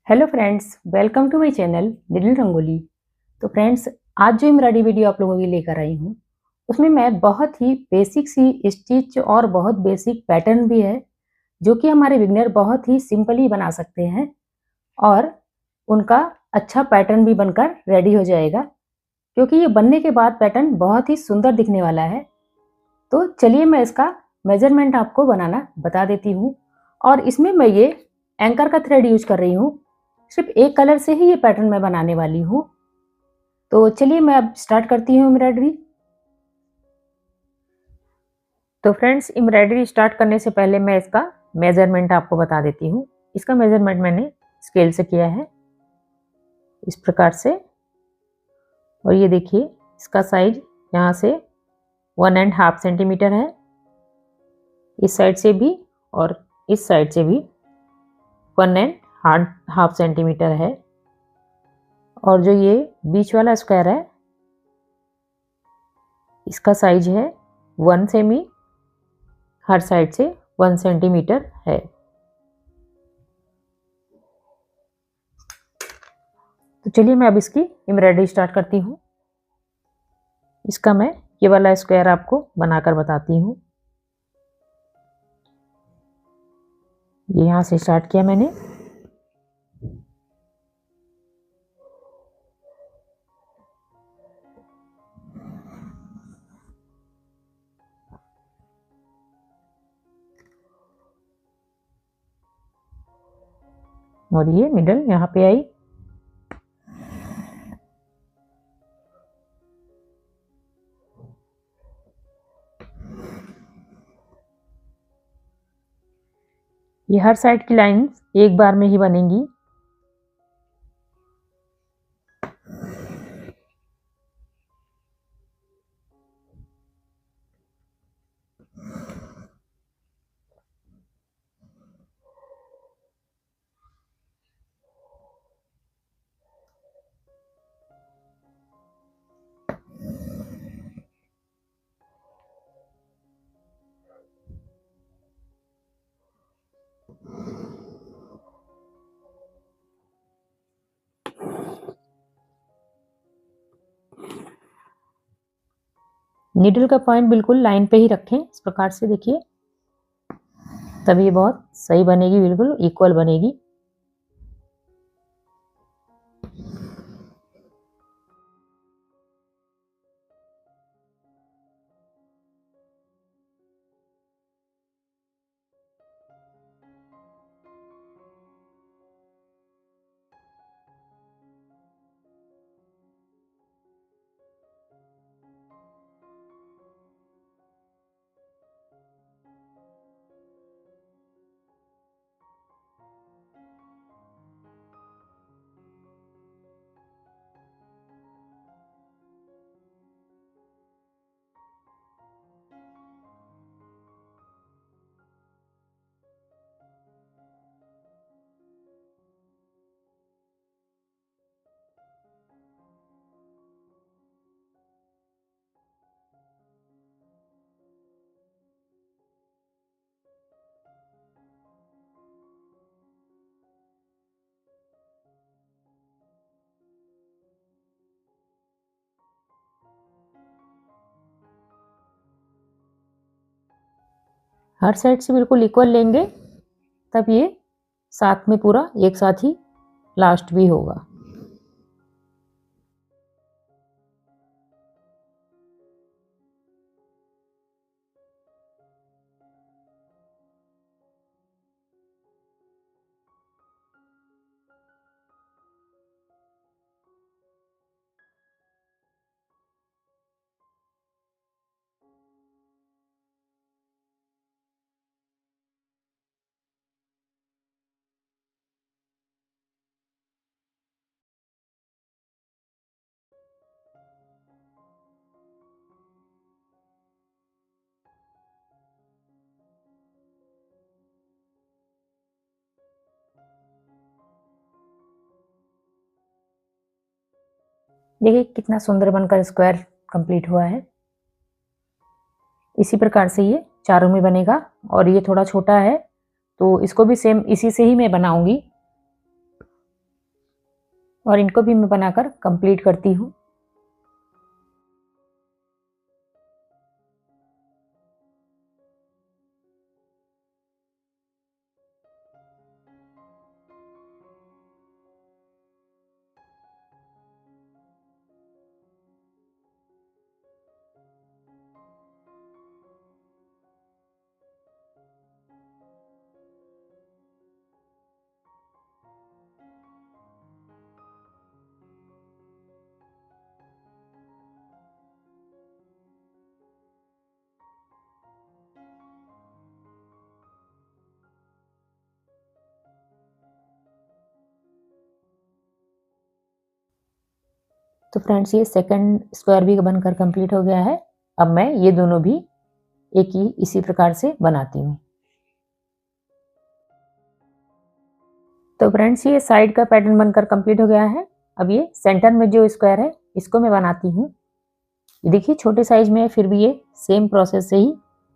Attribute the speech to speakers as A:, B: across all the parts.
A: Hello friends, welcome to my channel needle rangoli. तो friends, आज जो एम्ब्रॉयडरी वीडियो आप लोगों के लिए लेकर आई हूँ, उसमें मैं बहुत ही बेसिक सी स्टिच और बहुत बेसिक पैटर्न भी है, जो कि हमारे बिगिनर बहुत ही सिंपली बना सकते हैं और उनका अच्छा पैटर्न भी बनकर रेडी हो जाएगा, क्योंकि ये बनने के बाद पैटर्न बहुत ही सुंदर दिखने वाला है। तो चलिए मैं इसका मेजरमेंट आपको बनाना बता देती हूँ। और इसमें मैं ये एंकर का थ्रेड यूज कर रही हूँ। सिर्फ एक कलर से ही ये पैटर्न मैं बनाने वाली हूँ। तो चलिए मैं अब स्टार्ट करती हूँ एम्ब्रॉयडरी। तो फ्रेंड्स, एम्ब्रॉयडरी स्टार्ट करने से पहले मैं इसका मेजरमेंट आपको बता देती हूँ। इसका मेजरमेंट मैंने स्केल से किया है इस प्रकार से। और ये देखिए, इसका साइज यहाँ से 1.5 सेंटीमीटर है, इस साइड से भी और इस साइड से भी 1.5 सेंटीमीटर है। और जो ये बीच वाला स्क्वायर है, इसका साइज है 1 सेमी, हर साइड से 1 सेंटीमीटर है। तो चलिए मैं अब इसकी एम्ब्रॉयडरी स्टार्ट करती हूँ। इसका मैं ये वाला स्क्वायर आपको बनाकर बताती हूँ। ये यहाँ से स्टार्ट किया मैंने। और ये मिडल यहाँ पे आई। ये हर साइड की लाइन एक बार में ही बनेंगी। नीडल का पॉइंट बिल्कुल लाइन पे ही रखें, इस प्रकार से देखिए, तभी ये बहुत सही बनेगी, बिल्कुल इक्वल बनेगी। हर साइड से बिल्कुल इक्वल लेंगे, तब ये साथ में पूरा एक साथ ही लास्ट भी होगा। देखिए कितना सुंदर बनकर स्क्वायर कंप्लीट हुआ है। इसी प्रकार से ये चारों में बनेगा। और ये थोड़ा छोटा है, तो इसको भी सेम इसी से ही मैं बनाऊंगी। और इनको भी मैं बनाकर कंप्लीट करती हूँ। तो फ्रेंड्स ये सेकंड स्क्वायर भी बनकर कंप्लीट हो गया है। अब मैं ये दोनों भी एक ही इसी प्रकार से बनाती हूँ। तो फ्रेंड्स ये साइड का पैटर्न बनकर कंप्लीट हो गया है। अब ये सेंटर में जो स्क्वायर है इसको मैं बनाती हूँ। ये देखिए छोटे साइज में है, फिर भी ये सेम प्रोसेस से ही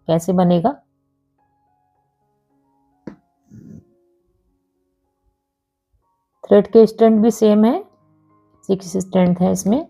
A: कैसे बनेगा। थ्रेड के स्ट्रेंथ भी सेम है, 6 स्ट्रेंथ है इसमें।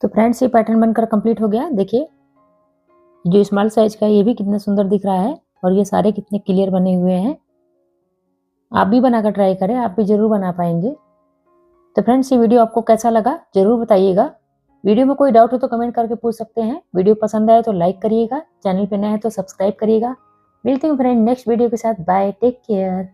A: तो फ्रेंड्स ये पैटर्न बनकर कंप्लीट हो गया। देखिए जो स्मॉल साइज का है ये भी कितना सुंदर दिख रहा है और ये सारे कितने क्लियर बने हुए हैं। आप भी बनाकर ट्राई करें, आप भी जरूर बना पाएंगे। तो फ्रेंड्स ये वीडियो आपको कैसा लगा जरूर बताइएगा। वीडियो में कोई डाउट हो तो कमेंट करके पूछ सकते हैं। वीडियो पसंद आए तो लाइक करिएगा, चैनल पे नए हैं तो सब्सक्राइब करिएगा। मिलते हैं फ्रेंड नेक्स्ट वीडियो के साथ। Bye, take care.